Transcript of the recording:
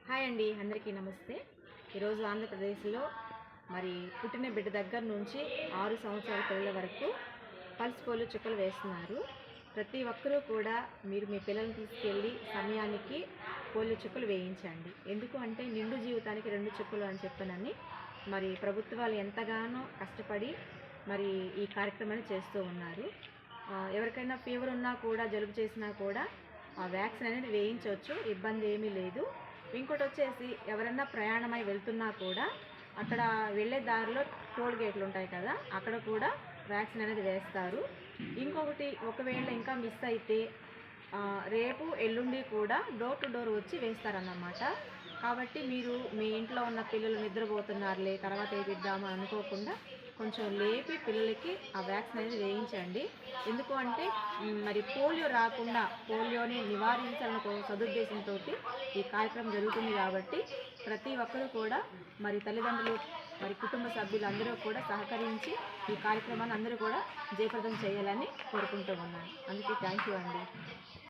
Hi అండి, అందరికీ నమస్తే. ఈరోజు ఆంధ్రప్రదేశ్లో మరి పుట్టిన బిడ్డ దగ్గర నుంచి 6 సంవత్సరాల పిల్లల వరకు పల్స్ పోలియో చుక్కలు వేస్తున్నారు. ప్రతి ఒక్కరూ కూడా మీరు మీ పిల్లల్ని తీసుకెళ్ళి సమయానికి పోలియో చుక్కలు వేయించండి. ఎందుకు అంటే నిండు జీవితానికి 2 చుక్కలు అని చెప్పనని మరి ప్రభుత్వాలు ఎంతగానో కష్టపడి మరి ఈ కార్యక్రమాన్ని చేస్తూ ఉన్నారు. ఎవరికైనా ఫీవర్ ఉన్నా కూడా, జలుబు చేసినా కూడా ఆ వ్యాక్సిన్ అనేది వేయించవచ్చు, ఇబ్బంది ఏమీ లేదు. ఇంకోటి వచ్చేసి ఎవరన్నా ప్రయాణమై వెళ్తున్నా కూడా అక్కడ వెళ్ళే దారిలో టోల్ గేట్లు ఉంటాయి కదా, అక్కడ కూడా వ్యాక్సిన్ అనేది వేస్తారు. ఇంకొకటి, ఒకవేళ ఇంకా మిస్ అయితే రేపు ఎల్లుండి కూడా డోర్ టు డోర్ వచ్చి వేస్తారన్నమాట. కాబట్టి మీరు మీ ఇంట్లో ఉన్న పిల్లలు నిద్రపోతున్నారులే తర్వాత వేయిద్దామా అనుకోకుండా కొంచెం లేపి పిల్లలకి ఆ వ్యాక్సిన్ అనేది వేయించండి. ఎందుకు అంటే మరి పోలియో రాకుండా, పోలియోని నివారించాలన్న సదుద్దేశంతో ఈ కార్యక్రమం జరుగుతుంది. కాబట్టి ప్రతి ఒక్కరూ కూడా మరి తల్లిదండ్రులు, మరి కుటుంబ సభ్యులు అందరూ కూడా సహకరించి ఈ కార్యక్రమాన్ని అందరూ కూడా జయప్రదం చేయాలని కోరుకుంటూ ఉన్నాను. అందుకే థ్యాంక్ యూ అండి.